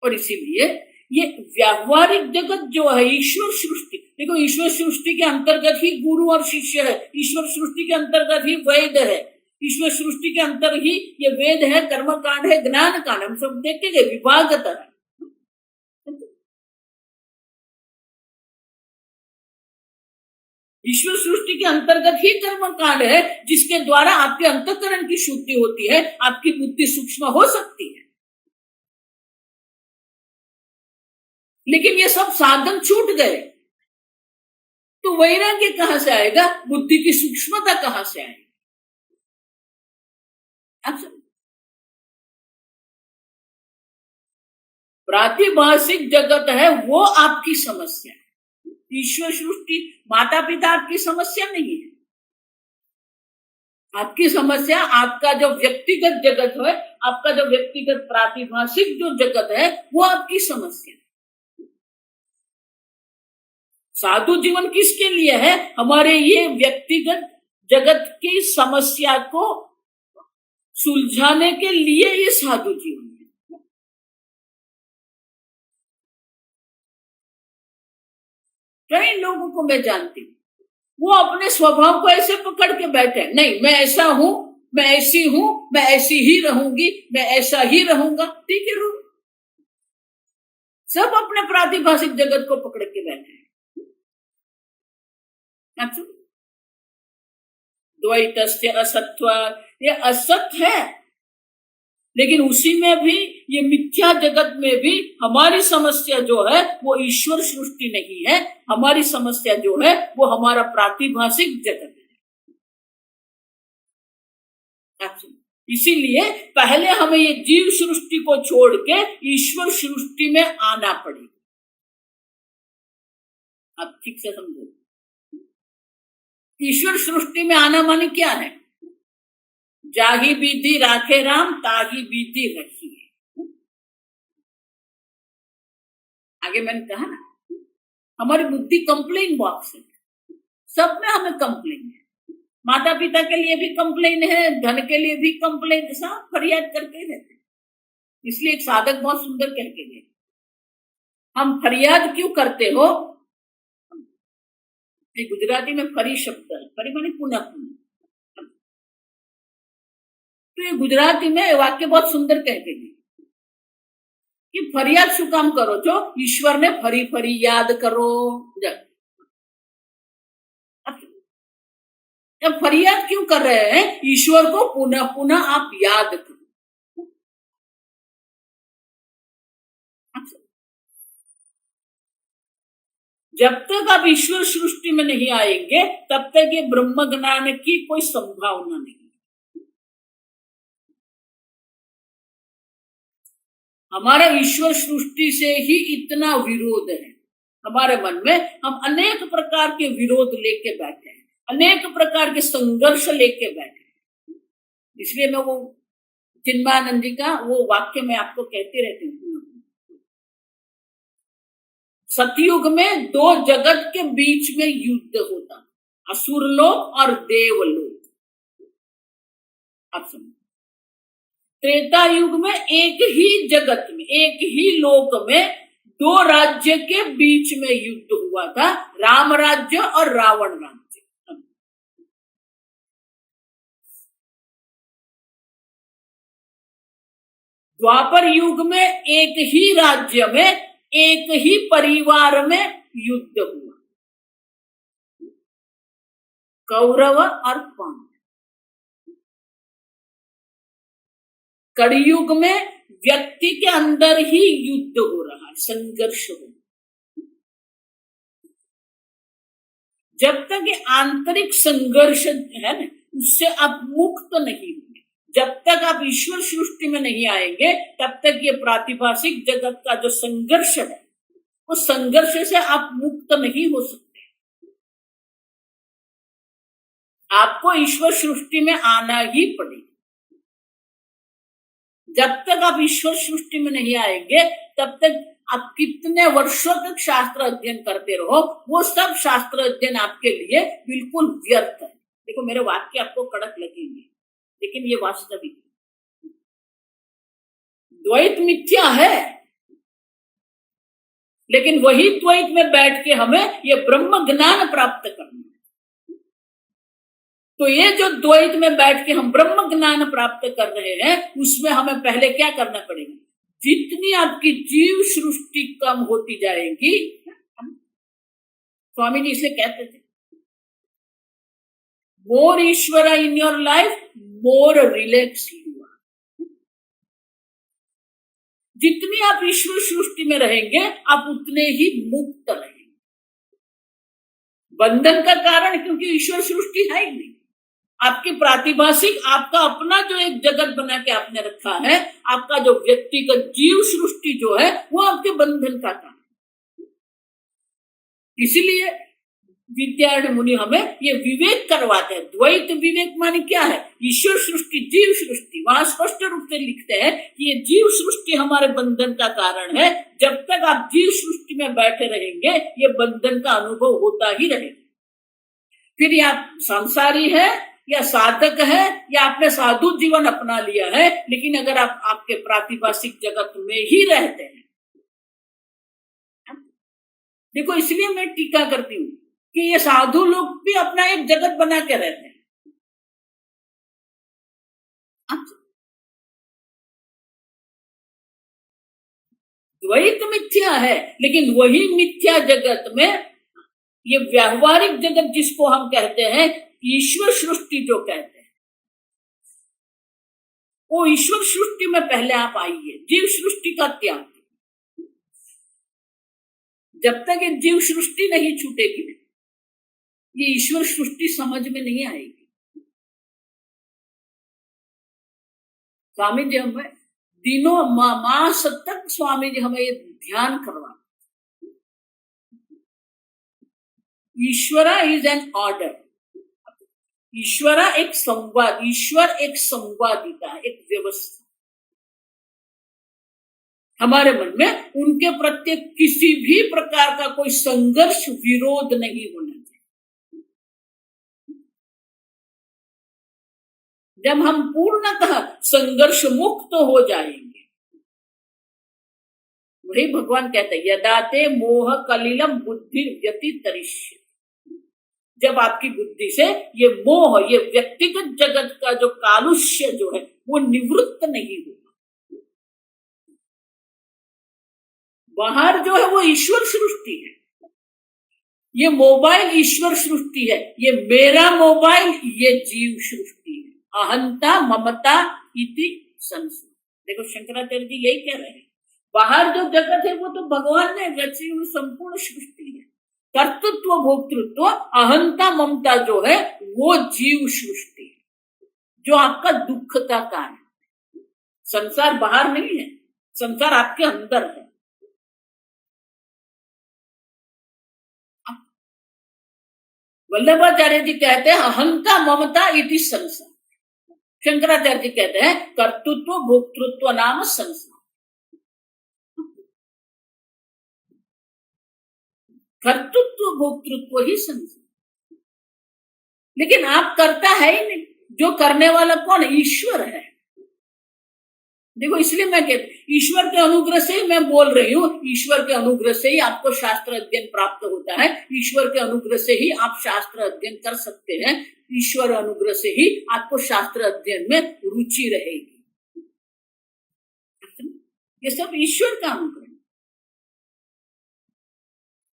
और इसीलिए ये व्यावहारिक जगत जो है ईश्वर सृष्टि, देखो ईश्वर सृष्टि के अंतर्गत ही गुरु और शिष्य है, ईश्वर सृष्टि के अंतर्गत ही वैद है, ईश्वर सृष्टि के अंतर ही ये वेद है, कर्म कांड है, ज्ञान कांड, हम सब देखेंगे विभागता है। ईश्वर सृष्टि के अंतर्गत ही कर्म कांड है जिसके द्वारा आपके अंतःकरण की शुद्धि होती है, आपकी बुद्धि सूक्ष्म हो सकती है। लेकिन ये सब साधन छूट गए तो वैराग्य कहां से आएगा, बुद्धि की सूक्ष्मता कहां से आएगी। प्रातिभाषिक जगत है वो आपकी समस्या है, ईश्वर सृष्टि माता पिता आपकी समस्या नहीं है। आपकी समस्या आपका जो व्यक्तिगत जगत है, आपका जो व्यक्तिगत प्रातिभाषिक जो जगत है वो आपकी समस्या है। साधु जीवन किसके लिए है, हमारे ये व्यक्तिगत जगत की समस्या को सुलझाने के लिए ये साधु जीवन है। कई लोगों को मैं जानती हूं वो अपने स्वभाव को ऐसे पकड़ के बैठे, नहीं मैं ऐसा हूं, मैं ऐसी हूं, मैं ऐसी ही रहूंगी, मैं ऐसा ही रहूंगा। ठीक है, रू सब अपने प्रातिभाषिक जगत को पकड़ के बैठे हैं। अच्छा, द्वैतस्य असत्वात्, ये असत है, लेकिन उसी में भी ये मिथ्या जगत में भी हमारी समस्या जो है वो ईश्वर सृष्टि नहीं है, हमारी समस्या जो है वो हमारा प्रातिभाषिक जगत है। इसीलिए पहले हमें ये जीव सृष्टि को छोड़ के ईश्वर सृष्टि में आना पड़ेगा। आप ठीक से समझो, ईश्वर सृष्टि में आना माने क्या है, जाही विधि राखे राम ताही विधि रखी है। आगे मैंने कहा ना, हमारी बुद्धि कंप्लेन बॉक्स है, सब में हमें कंप्लेन है, माता पिता के लिए भी कंप्लेन है, धन के लिए भी कंप्लेन, सब फरियाद करके रहते हैं। इसलिए एक साधक बहुत सुंदर कह के गए, हम फरियाद क्यों करते हो? गुजराती में फरी शब्द है, फरी माने पुनः पुनः। तो ये गुजराती में वाक्य बहुत सुंदर कह के गए कि फरियाद शू काम करो છો? ईश्वर ने फरी फरी याद करो। जब फरियाद क्यों कर रहे हैं? ईश्वर को पुनः पुनः आप याद करो। जब तक आप ईश्वर सृष्टि में नहीं आएंगे तब तक ये ब्रह्म ज्ञान की कोई संभावना नहीं। हमारा ईश्वर सृष्टि से ही इतना विरोध है हमारे मन में। हम अनेक प्रकार के विरोध लेके बैठे हैं, अनेक प्रकार के संघर्ष लेके बैठे हैं। इसलिए मैं वो चिन्मयानंद जी का वो वाक्य में आपको कहते रहती हूँ, सतयुग में दो जगत के बीच में युद्ध होता, असुर लोक और देवलोक। आप समझो, त्रेता युग में एक ही जगत में, एक ही लोक में दो राज्य के बीच में युद्ध हुआ था, राम राज्य और रावण राज्य। द्वापर युग में एक ही राज्य में, एक ही परिवार में युद्ध हुआ, कौरव और पांडव। कलयुग में व्यक्ति के अंदर ही युद्ध हो रहा है, संघर्ष हो रहा है। जब तक ये आंतरिक संघर्ष है ना, उससे आप मुक्त नहीं होंगे। जब तक आप ईश्वर सृष्टि में नहीं आएंगे तब तक ये प्रातिभाषिक जगत का जो संघर्ष है, उस संघर्ष से आप मुक्त नहीं हो सकते। आपको ईश्वर सृष्टि में आना ही पड़ेगा। जब तक आप ईश्वर सृष्टि में नहीं आएंगे तब तक आप कितने वर्षों तक शास्त्र अध्ययन करते रहो, वो सब शास्त्र अध्ययन आपके लिए बिल्कुल व्यर्थ है। देखो, मेरे वाक्य आपको कड़क लगेंगे, लेकिन ये वास्तविक द्वैत मिथ्या है, लेकिन वही द्वैत में बैठ के हमें ये ब्रह्म ज्ञान प्राप्त करना है। तो ये जो द्वैत में बैठ के हम ब्रह्म ज्ञान प्राप्त कर रहे हैं, उसमें हमें पहले क्या करना पड़ेगा? जितनी आपकी जीव सृष्टि कम होती जाएगी, स्वामी जी इसे कहते थे, मोर ईश्वर in your life more relax you are. जितनी आप ईश्वर सृष्टि में रहेंगे आप उतने ही मुक्त रहेंगे। बंधन का कारण क्योंकि ईश्वर सृष्टि है ही नहीं। आपकी प्रातिभाषिक, आपका अपना जो एक जगत बना के आपने रखा है, आपका जो व्यक्तिगत जीव सृष्टि जो है, वो आपके बंधन का कारण। इसीलिए विद्यारण्य मुनि हमें ये विवेक करवाते हैं। द्वैत विवेक माने क्या है? ईश्वर सृष्टि, जीव सृष्टि। वहां स्पष्ट रूप से लिखते हैं कि ये जीव सृष्टि हमारे बंधन का कारण है। जब तक आप जीव सृष्टि में बैठे रहेंगे, ये बंधन का अनुभव होता ही रहेगा। फिर या संसारी है या साधक है या आपने साधु जीवन अपना लिया है, लेकिन अगर आप आपके प्रातिभाषिक जगत में ही रहते हैं, देखो इसलिए मैं टीका करती हूँ कि ये साधु लोग भी अपना एक जगत बना के रहते हैं। द्वैत मिथ्या है, लेकिन वही मिथ्या जगत में ये व्यावहारिक जगत जिसको हम कहते हैं ईश्वर सृष्टि जो कहते हैं, वो ईश्वर सृष्टि में पहले आप आइए। जीव सृष्टि का त्याग। जब तक ये जीव सृष्टि नहीं छूटेगी, ये ईश्वर सृष्टि समझ में नहीं आएगी। स्वामी जी हमें दिनों मास तक स्वामी जी हमें ये ध्यान करवा, ईश्वर इज एन ऑर्डर। ईश्वर एक संवाद, ईश्वर एक संवादिता, एक व्यवस्था। हमारे मन में उनके प्रति किसी भी प्रकार का कोई संघर्ष, विरोध नहीं होना चाहिए। जब हम पूर्णतः संघर्ष मुक्त हो जाएंगे, वही भगवान कहते हैं यदा ते मोह कलिलम बुद्धि व्यतितरिष्य। जब आपकी बुद्धि से ये मोह, ये व्यक्तिगत जगत का जो कालुष्य जो है वो निवृत्त नहीं होगा। बाहर जो है वो ईश्वर सृष्टि है, ये मोबाइल ईश्वर सृष्टि है, ये मेरा मोबाइल ये जीव सृष्टि है। अहंता ममता इति संसार। देखो शंकराचार्य जी यही कह रहे हैं, बाहर जो जगत है वो तो भगवान ने रची हुई संपूर्ण सृष्टि है। कर्तृत्व भोक्तृत्व अहंता ममता जो है वो जीव सृष्टि है, जो आपका दुख का कारण है। संसार बाहर नहीं है, संसार आपके अंदर है। वल्लभाचार्य जी कहते हैं अहंता ममता इति संसार। शंकराचार्य जी कहते हैं कर्तृत्व भोक्तृत्व नाम संसार। कर्तृत्व भोक्तृत्व ही संसार। लेकिन आप करता है ही नहीं, जो करने वाला कौन? ईश्वर है। देखो इसलिए मैं कहती ईश्वर के अनुग्रह से ही मैं बोल रही हूँ, ईश्वर के अनुग्रह से ही आपको शास्त्र अध्ययन प्राप्त होता है, ईश्वर के अनुग्रह से ही आप शास्त्र अध्ययन कर सकते हैं, ईश्वर अनुग्रह से ही आपको शास्त्र अध्ययन में रुचि रहेगी। ये सब ईश्वर का अनुग्रह,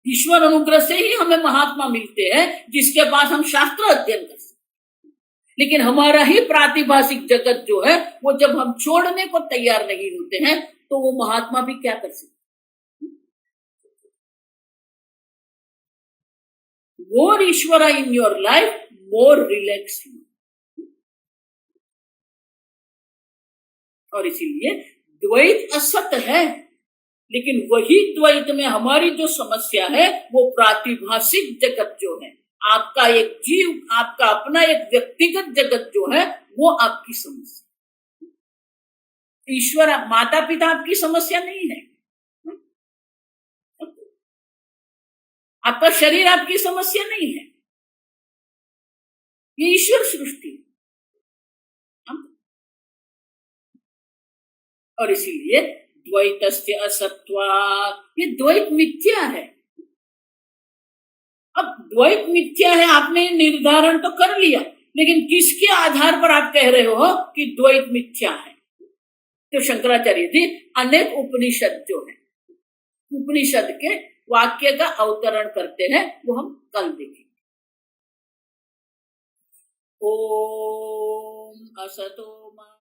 ईश्वर अनुग्रह से ही हमें महात्मा मिलते हैं जिसके पास हम शास्त्र अध्ययन कर सकते। लेकिन हमारा ही प्रातिभाषिक जगत जो है वो जब हम छोड़ने को तैयार नहीं होते हैं तो वो महात्मा भी क्या कर सकते। मोर ईश्वर in your life more relax you. और इसीलिए द्वैत असत है, लेकिन वही द्वैत में हमारी जो समस्या है वो प्रातिभाषिक जगत जो है, आपका एक जीव, आपका अपना एक व्यक्तिगत जगत जो है वो आपकी समस्या। ईश्वर माता पिता आपकी समस्या नहीं है, आपका शरीर आपकी समस्या नहीं है, ये ईश्वर सृष्टि है। और इसीलिए द्वैतस्य असत्वात्, ये द्वैत मिथ्या है। अब द्वैत मिथ्या है आपने निर्धारण तो कर लिया, लेकिन किसके आधार पर आप कह रहे हो कि द्वैत मिथ्या है? तो शंकराचार्य जी अनेक उपनिषद जो है, उपनिषद के वाक्य का अवतरण करते हैं, वो हम कल देखेंगे। ओम असतो मा